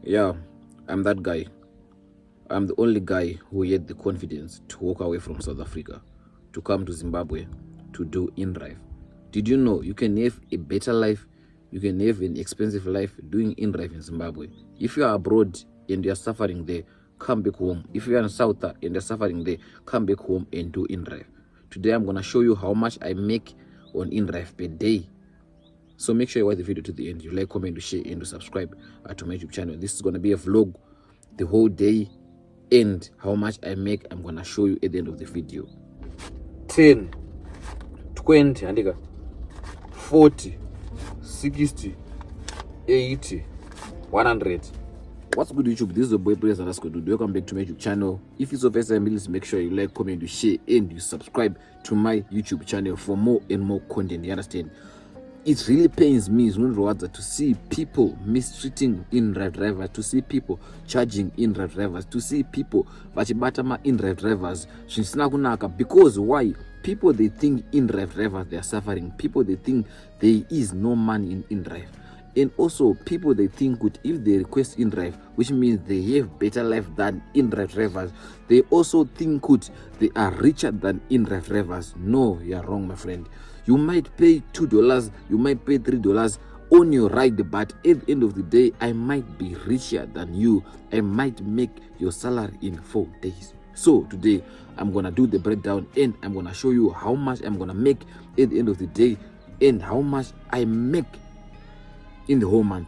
Yeah, I'm that guy. I'm the only guy who had the confidence to walk away from South Africa, to come to Zimbabwe, to do Indrive. Did you know you can have a better life, you can have an expensive life doing Indrive in Zimbabwe? If you are abroad and you are suffering there, come back home. If you are in South and you're suffering there, come back home and do Indrive. Today I'm going to show you how much I make on Indrive per day. So make sure you watch the video to the end. You like, comment, you share, and you subscribe to my YouTube channel. This is going to be a vlog the whole day, and how much I make I'm going to show you at the end of the video. 10, 20, 40, 60, 80, 100. What's good, YouTube? This is the boy Players and Asco. Welcome back to my YouTube channel. If it's your first time, please make sure you like, comment, you share, and you subscribe to my YouTube channel for more and more content. You understand? It really pains me to see people mistreating Indrive Driver, to see people charging Indrive Drivers, to see people vachibatama Indrive Drivers. Because why? People, they think Indrive Drivers, they are suffering. People, they think there is no money in Indrive. And also, people, they think that if they request Indrive, which means they have better life than Indrive Drivers, they also think that they are richer than Indrive Drivers. No, you are wrong, my friend. You might pay $2, you might pay $3 on your ride, but at the end of the day, I might be richer than you. I might make your salary in 4 days. So today, I'm going to do the breakdown and I'm going to show you how much I'm going to make at the end of the day and how much I make in the whole month.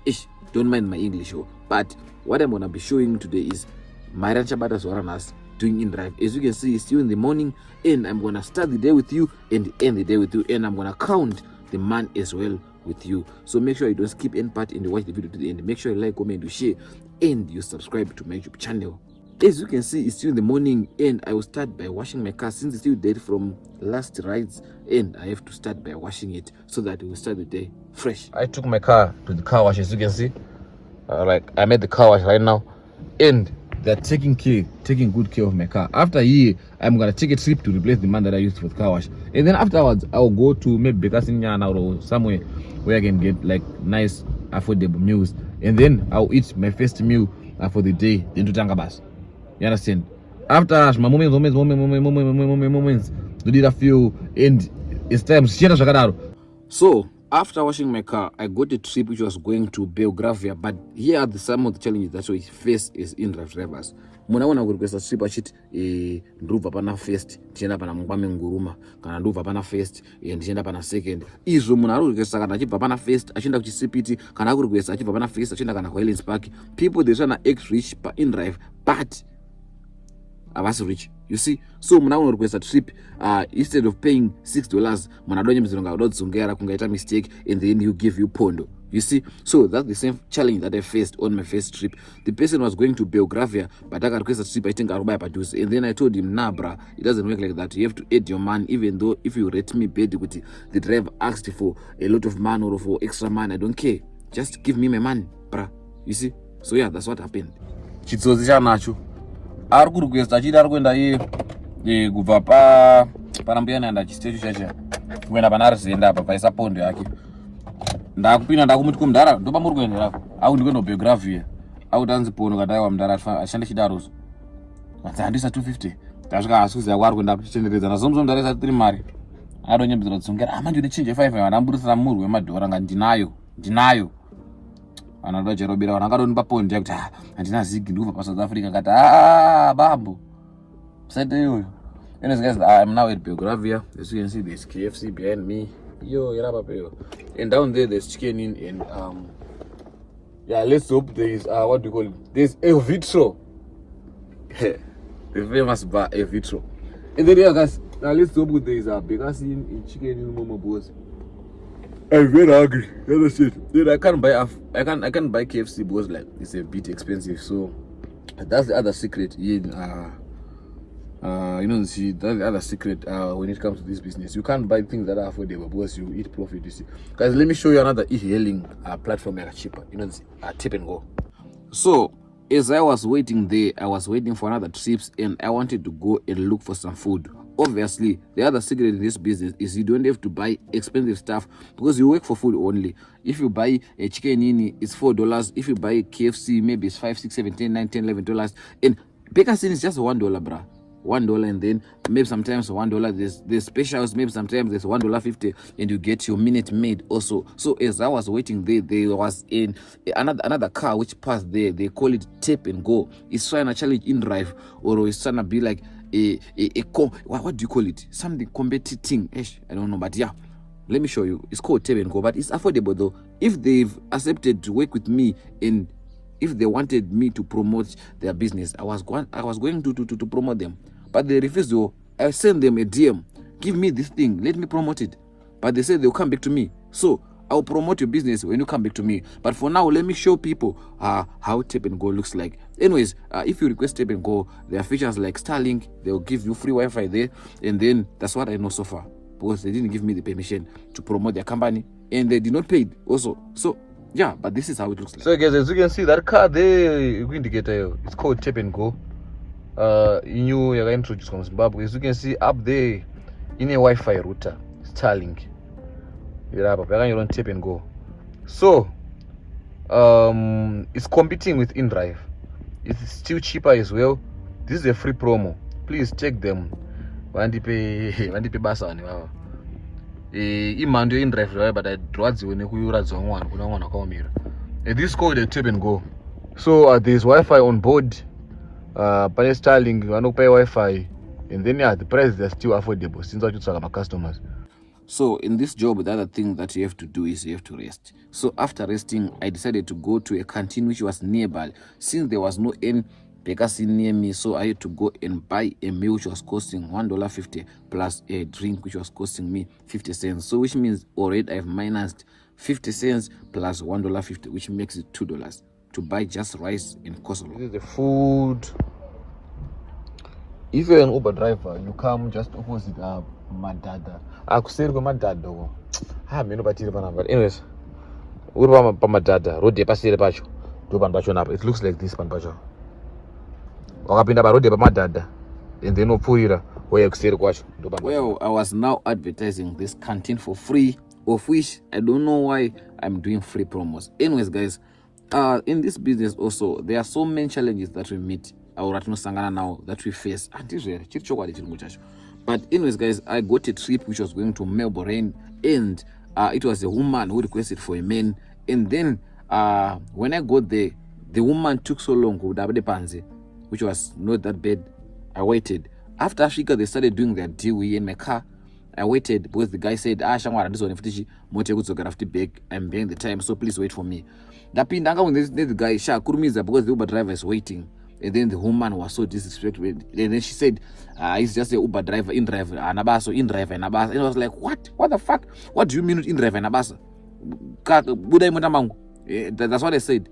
Ish, don't mind my English, but what I'm going to be showing you today is my Ranchabatas Waranas doing Indrive. As you can see, it's still in the morning, and I'm gonna start the day with you and end the day with you, and I'm gonna count the man as well with you. So make sure you don't skip any part and you watch the video to the end. Make sure you like, comment, you share, and you subscribe to my YouTube channel. As you can see, it's still in the morning, and I will start by washing my car since it's still dead from last rides, and I have to start by washing it so that we will start the day fresh. I took my car to the car wash, as you can see. I'm at the car wash right now, and they're taking good care of my car. After a year, I'm gonna take a trip to replace the man that I used for the car wash, and then afterwards I'll go to maybe Bekasinyana or somewhere where I can get like nice affordable meals, and then I'll eat my first meal for the day, then to Tangabas. You understand? After my moments to did a few, and it's time. So after washing my car, I got a trip which was going to Belgravia, but here are some of the challenges that we face as Indrive Drivers. Munaona kurequesta trip achiti ndubva pana first tienda pana Mungwame Nguruma, kana ndubva pana first ndienda pana second. Izvo munhu ari kurequesta kana achibva pana first achienda kuCPT, kana ari kurequesta achibva pana first achienda kana kuHighlands Park. People, they trying to act rich pa Indrive, but avasi rich, you see. So muna unorequesta trip, instead of paying $6, muna donye mzironga udodzongera kungaita mistake, and then you give you pondo, you see. So that's the same challenge that I faced on my first trip. The person was going to Belgravia, but I request a trip I think Arubaya Padus, and then I told him, nah bruh, it doesn't work like that. You have to add your man, even though if you rate me bad with the driver asked for a lot of man or for extra man, I don't care, just give me my money, bruh, you see. So yeah, that's what happened. Chitsodzi chanacho ari kurequesta achiti ari kuenda iye kubva pana mbuya nanda chistecho chacha kuenda pana Rizenda apa paisa pondo yake. Ndakupinda ndakumuti kumudhara ndopa muri kuendera au ndikuenda kuBelgravia au tanzi pono kadaiwa mudhara ashande chidarozo handisa 250 tasvika asikuziva kwari kuenda kuchitenderedza nazomzo mudhara isati tiri mari adonyembedzera kudzongera manje une chinje 5 vandamburisira murwi wemadhora nga ndinayo anoda jerobira vanakadonipa pondi yakuti handina zigi ndikubva paSouth Africa ngati bambo sete iyoyo. Anyways guys, I'm now at Belgravia. As you can see, there's KFC behind me. And down there there's chicken in, and yeah, let's hope there is what do you call it? There's El Vitro. The famous bar El Vitro. And then yeah guys, now let's hope there is a Bekasi in chicken in Momo boss. I'm very hungry. That's it. Then I can't buy KFC because like it's a bit expensive. So that's the other secret in see, that's the other secret when it comes to this business. You can't buy things that are affordable because you eat profit, you see. Guys, let me show you another e-hailing platform that are cheaper. Tip and go. So as I was waiting there, I was waiting for another trips, and I wanted to go and look for some food Obviously, the other secret in this business is you don't have to buy expensive stuff because you work for food only. If you buy a chicken in, it's $4. If you buy KFC, maybe it's $5, $6, $7, $10, $9, $10, $11. And Baker's is just $1, bruh. $1, and then maybe sometimes $1. There's specials, maybe sometimes there's $1.50, and you get your Minute Maid also. So as I was waiting there was in another car which passed there. They call it Tap and Go. It's trying to challenge Indrive, or it's trying to be like what do you call it? Something competing. I don't know, but yeah. Let me show you. It's called Tap and Go, but it's affordable though. If they've accepted to work with me and if they wanted me to promote their business, I was going to promote them. But they refused to. I sent them a DM. Give me this thing. Let me promote it. But they said they'll come back to me. So I'll promote your business when you come back to me. But for now, let me show people how Tap and Go looks like. Anyways, if you request Tap and Go, there are features like Starlink. They'll give you free Wi-Fi there. And then that's what I know so far. Because they didn't give me the permission to promote their company. And they did not pay it also. So yeah, but this is how it looks like. So guys, as you can see, that car there, it's called Tap and Go. New introduced from Zimbabwe. As you can see up there, in a Wi-Fi router, Starlink. You're on Tap and Go. So it's competing with Indrive. It's still cheaper as well. This is a free promo. Please check them. Vandipe basa ni baba. Imando Indrive, but I draws when you use one. This is called a Tap and Go. So there's Wi-Fi on board. Pale Starlink, you pay Wi-Fi, and then the prices are still affordable since I just talk about customers. So in this job, the other thing that you have to do is you have to rest. So after resting, I decided to go to a canteen which was nearby. Since there was no Baker's near me, so I had to go and buy a meal which was costing $1.50 plus a drink which was costing me 50 cents. So which means already I've minused 50 cents plus $1.50, which makes it $2 to buy just rice and coleslaw. This is the food. If you're an Uber driver, you come just opposite Madada. I could say Madada. But anyways, Madada, road de Pasir Bacho, do Banbacho. It looks like this Banbacho. And then well, I was now advertising this canteen for free, of which I don't know why I'm doing free promos. Anyways, guys, in this business also, there are so many challenges that we meet now that we face. But anyways, guys, I got a trip which was going to Melbourne, and it was a woman who requested for a man. And then when I got there, the woman took so long, which was not that bad. I waited. After Africa, they started doing their deal in my car. I waited because the guy said, this one bag. I'm behind the time, so please wait for me. The guy, because the Uber driver is waiting. And then the woman was so disrespectful. And then she said, it's just a Uber driver, Indrive, Anabaso, Indrive, and Abasa. And I was like, what? What the fuck? What do you mean with Indrive and Abasa? That's what I said.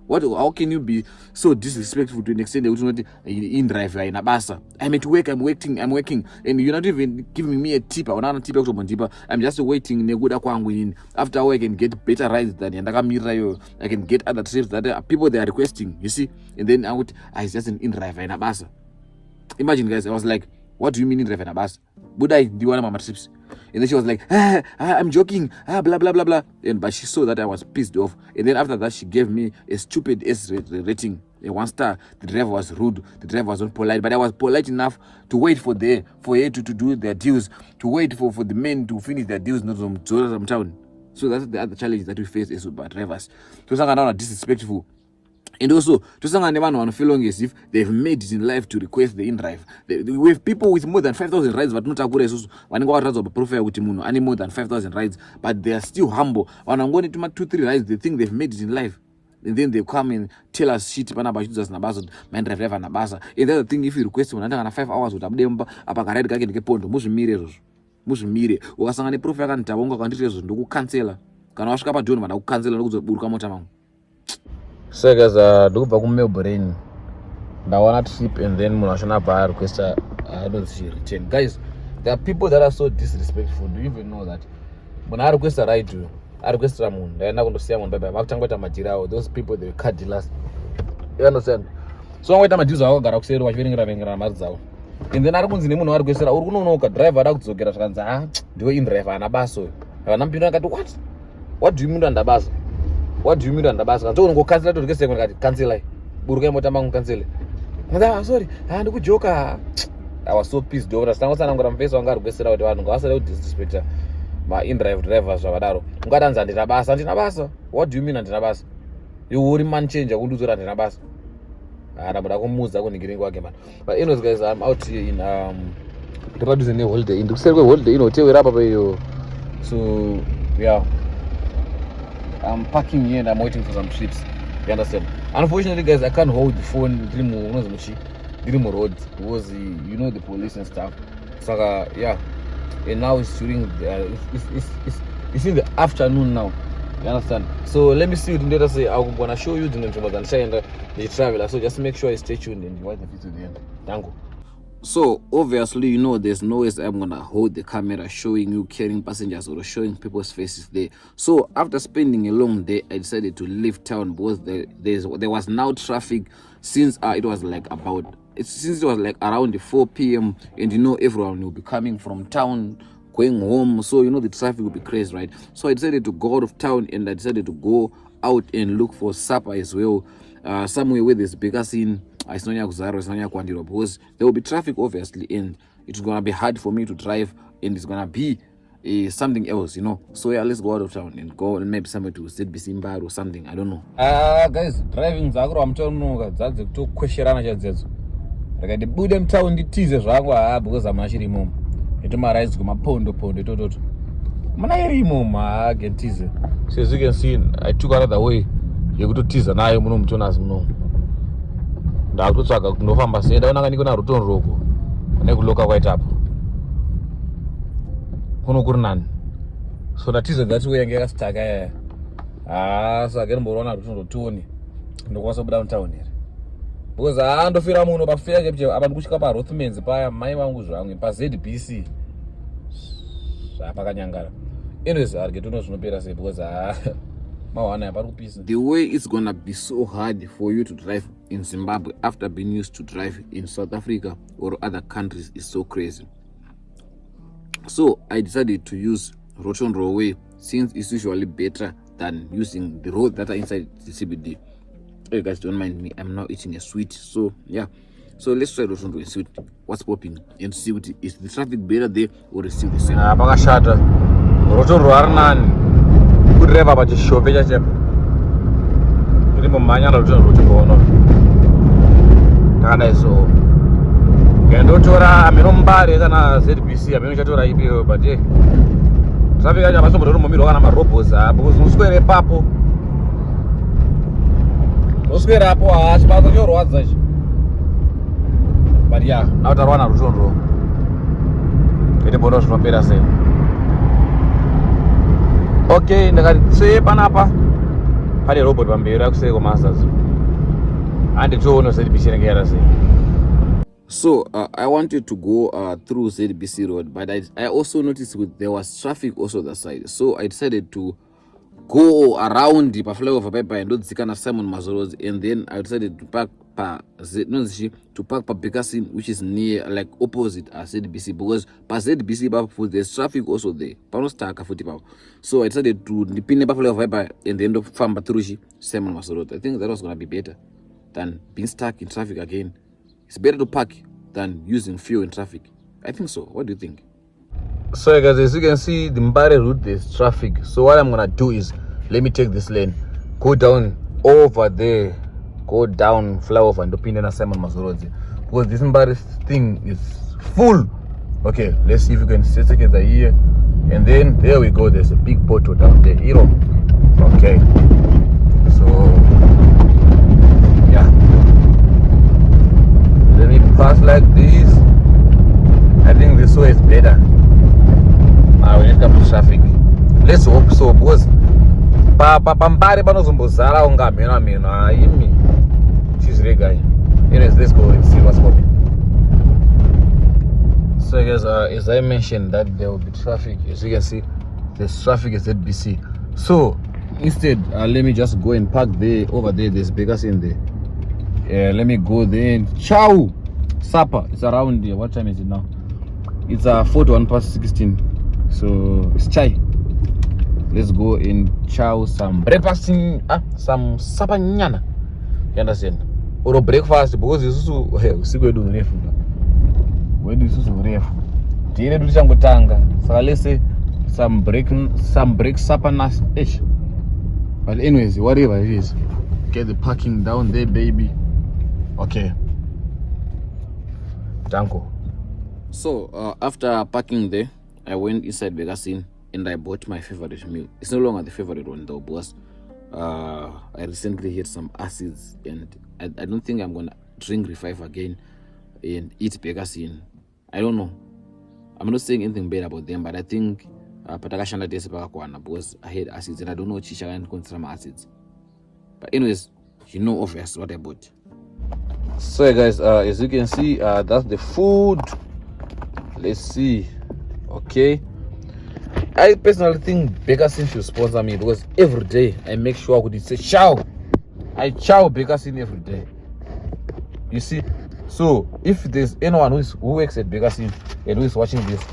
How can you be so disrespectful to an extent that you not in drive in Abasa? I'm at work, I'm working, and you're not even giving me a tip. I'm just waiting. After work, I can get better rides than I can get other trips that people they are requesting. You see, and then I just in drive in Abasa. Imagine, guys, I was like, what do you mean in drive in Abasa? Would I do one of my trips? And then she was like, I'm joking, blah, blah, blah, blah. But she saw that I was pissed off. And then after that, she gave me a stupid S rating, a 1 star. The driver was rude. The driver was not polite. But I was polite enough to wait for her to do their deals, to wait for the men to finish their deals, not from town. So that's the other challenge that we face as Uber drivers. So some are disrespectful. And also, to some one feeling as if they've made it in life to request the Indrive. We have people with more than 5,000 rides, but not a good profile with any more than 5,000 rides, but they are still humble. When I'm going to make 2-3 rides, they think they've made it in life. And then they come and tell us shit about users Nabasa, man drive Nabasa. And the other thing, if you request one, 5 hours with them, ride get point, Musmire, or Sangani profile and Tabonga countries to cancel. Can ask about John, but cancel Burkamota. So guys, do back Melbourne. Now one trip and then Munashana Bar request. I don't see return. Guys, there are people that are so disrespectful. Do you even know that? When I request a ride to, I request Ramon. They're not going to see one. Bye. Those people they cut the last. You understand? So I'm waiting. I'm doing. I got upset. I'm waiting. and then ari kunzi nemunhu ari kuesera uri kunonoka driver ada kudzokera zvakanzi ndiwe indrive ana basa uyu havana mupindu akati what do you mean andabasa kanzi unongokansela toti kesekoni kati kanselai burukai motamba kunkansele sorry ndikujoka. I was so pissed over sangosanangura mufesi wanga ari kuesera kuti vanhu ngavasada kudisrespecta ma-indrive drivers zvakadaro. Ungatanzi handina basa. What do you mean handina basa? Iwe uri man changer kundiuti handina basa. Ndamuda kumuudza kunhingiringi kwake man. But anyways guys, I'm out here in ndiraduze neholiday. Ndikuseri kweholiday inotewera apa paiyo. So yeah, I'm parking here and I'm waiting for some trips. You understand? Unfortunately guys, I can't hold the phone ndiri muroad because you know the police and stuff. Saka yeah. And now it's during it's in the afternoon now. You understand? So let me see what later say. I'm gonna show you the traveler. So just make sure you stay tuned and you watch the video to the end. Thank you. So obviously, you know, there's no way I'm gonna hold the camera showing you carrying passengers or showing people's faces there. So after spending a long day, I decided to leave town because there was now traffic since it was like around 4 p.m. and you know everyone will be coming from town going home, so you know the traffic will be crazy, right? So I decided to go out of town and I decided to go out and look for supper as well, somewhere where there's bigger scene. Because there will be traffic obviously and it's gonna be hard for me to drive and it's gonna be something else, you know. So yeah, let's go out of town and go maybe somewhere to ZBC Mbar or something, I don't know. Guys, driving I'm telling you that's to question ndikadibude mtown nditize zvangu because amashiri imomo itomaraizi kumapondo itototo mana iri imomo agentize. So as you can see, I took another way yekutotiza nayo muno mutonazi muno ndakutotsvaga kuti ndofamba sei ndaona ndiko narutonroko nekuloka kwaita apo kuno kuri nani. So ndatiza that way yange yakasitaka yaya saka ndimboona rutonrotoni ndokwanisa kubuda mutown here because ndofira muno pafira chepche apa ndikusvika parothmans paya mai vangu zvamwe paZBC zvapakanyangara. Anyways arigetono zvinopera sei because mawana pari kupisa. The way it's gonna be so hard for you to drive in Zimbabwe after being used to drive in South Africa or other countries is so crazy. So I decided to use Rotonro way since it's usually better than using the road that are inside the CBD. You guys don't mind me, I'm now eating a sweet. So yeah, so let's try Rotonro and see what's popping and see what is the traffic better there or is still the same. Pakashata Rotonro arinani kudreva pachishove chachepa iri mumhanya Rotonro chikono takadai so ngendotora amiro Mbare kana ZBC amiro chatora ipiyo but traffic yacho apasombodoro mumiro kana marobhos apo uzoswere papo oswera apo chibazo chorwadza chi but yeah now tarwana Rotonro ite bono zvinopera sei. Okay, ndakati panapa pane robot pamberi akusei kwamasters anditoona ZBC inenge yara sei. So I wanted to go through ZBC road, but I also noticed there was traffic also that side, so I decided to go around the flyover paper and ndodzikana Simon Mazoro's, and then I decided to park Bekassin, which is near, like opposite ZBC, because ZBC there's traffic also there. So I decided to depend on flyover paper and then famba through Simon Mazoro's. I think that was gonna be better than being stuck in traffic again. It's better to park than using fuel in traffic. I think so. What do you think? So guys, as you can see, the Mbare route, there's traffic. So what I'm gonna do is, let me take this lane, go down over there, go down flyover and opinion Simon Mazorozi, because this Mbare thing is full. Okay, let's see if we can stay together here. And then there we go, there's a big portal down there, you know. Okay, so yeah, let me pass like this. I think this way is better when it comes to traffic. Let's hope so, because Pambare panozombozara unga meno aimi chizirega. Anyways, let's go and see what's popping. So guys, as I mentioned that there will be traffic, as you can see there's traffic at ZBC. So instead let me just go and park there. Over there there's Bekassin there. Yeah, let me go there and ciao. supper. It's around here. What time is it now? It's 4:45. So it's chai. Let's go and chow some breakfast, some supper nyana. You understand? Or breakfast because it's also usiku refu. When this is refu. Tire duchangotanga. So let's say some break supper ish. But anyways, whatever it is, get the parking down there, baby. Okay. Danko. So after parking there, I went inside Vegasin and I bought my favorite meal. It's no longer the favorite one though, because I recently had some acids and I don't think I'm gonna drink Revive again and eat Vegasin. I don't know. I'm not saying anything bad about them, but I think patakashanda tese pakakwana because I had acids and I don't know chisha can consider my acids. But anyways, you know obviously what I bought. So guys, as you can see, that's the food. Let's see. Okay, I personally think Vegasin should sponsor me because every day I make sure I could say chow. I chow Vegasin every day. You see, so if there's anyone who works at Vegasin and who is watching this,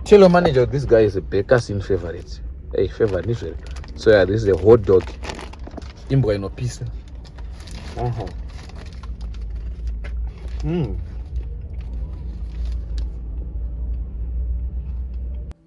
tell your manager this guy is a Vegasin favorite. Hey, favorite. So yeah, this is a hot dog. Imbo no piece.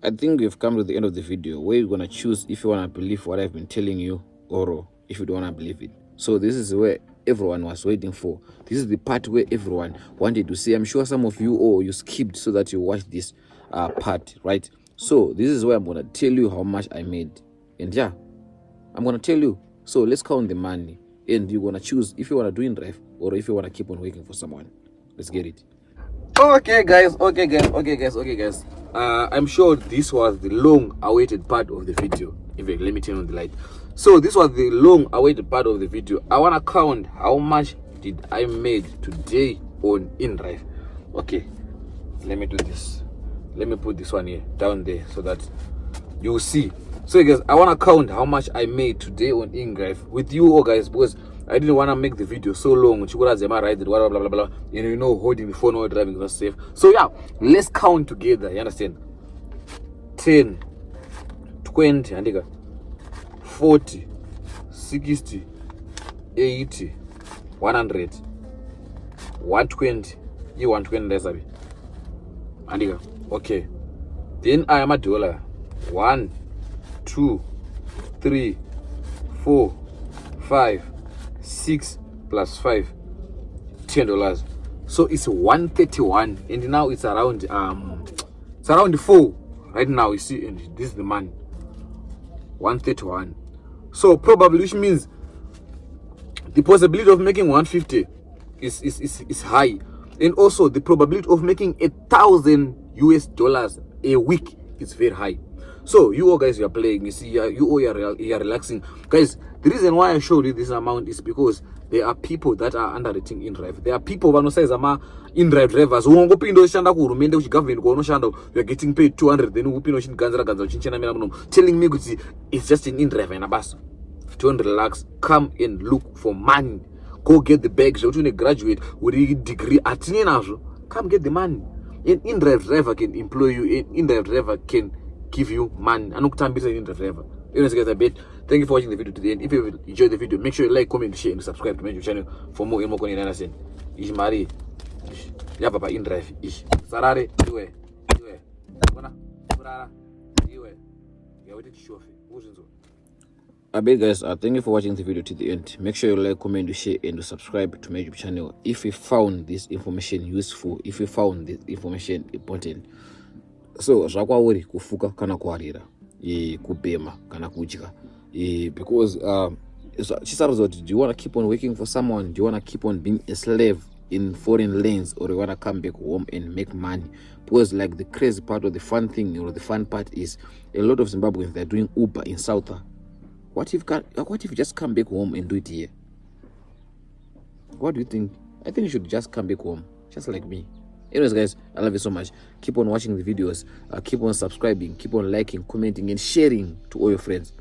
I think we've come to the end of the video where you're gonna choose if you wanna believe what I've been telling you or if you don't wanna believe it. So this is where everyone was waiting for. This is the part where everyone wanted to see. I'm sure some of you you skipped so that you watch this part, right? So this is where I'm gonna tell you how much I made. And yeah, I'm gonna tell you. So let's count the money and you're gonna choose if you wanna do Indrive or if you wanna keep on waiting for someone. Let's get it. Okay guys. I'm sure this was the long awaited part of the video. Even let me turn on the light. So this was the long awaited part of the video. I wanna count how much did I made today on Indrive. Okay, let me do this. Let me put this one here down there so that you will see. So guys, I want to count how much I made today on Indrive with you all guys, because I didn't want to make the video so long. Blah, blah, blah, and you know, holding the phone while driving is not safe. So yeah, let's count together. You understand? 10, 20, 40, 60, 80, 100, 120. You 120, Andiga. Okay. Then I am a dollar. 1, 2, 3, 4, 5, 6 plus 5, $10. So it's 131, and now it's around 4 right now. You see, and this is the money. 131. So probably, which means the possibility of making 150 is high, and also the probability of making $1,000 a week is very high. So you all guys, you are playing, you see, you all are relaxing. Guys, the reason why I showed you this amount is because there are people that are underrating Indrive. There are people who say Indrive drivers who are getting paid 200, then telling me it's just an Indrive and a bus. 200 lakhs, come and look for money. Go get the bags. You're a graduate with a degree at come get the money. An Indrive driver can employ you. An Indrive driver can give you money. And look, time business Indrive driver. Anyways, guys, thank you for watching the video to the end. If you enjoyed the video, make sure you like, comment, share, and subscribe to my YouTube channel for more and more content. Ish Mari, ya papa Indrive. Ish Sarare, iwe, Bona, Sarara, iwe. Ya wete show. I beg guys, thank you for watching the video to the end. Make sure you like, comment, share, and subscribe to my YouTube channel if you found this information useful, if you found this information important. So zvakwauri kufuka kana kuarira kubema kana kudya because do you want to keep on working for someone? Do you want to keep on being a slave in foreign lands, or you want to come back home and make money? Because like the crazy part or the fun thing or the fun part is a lot of Zimbabweans, they're doing Uber in South. What if you just come back home and do it here? What do you think? I think you should just come back home, just like me. Anyways, guys, I love you so much. Keep on watching the videos. Keep on subscribing. Keep on liking, commenting, and sharing to all your friends.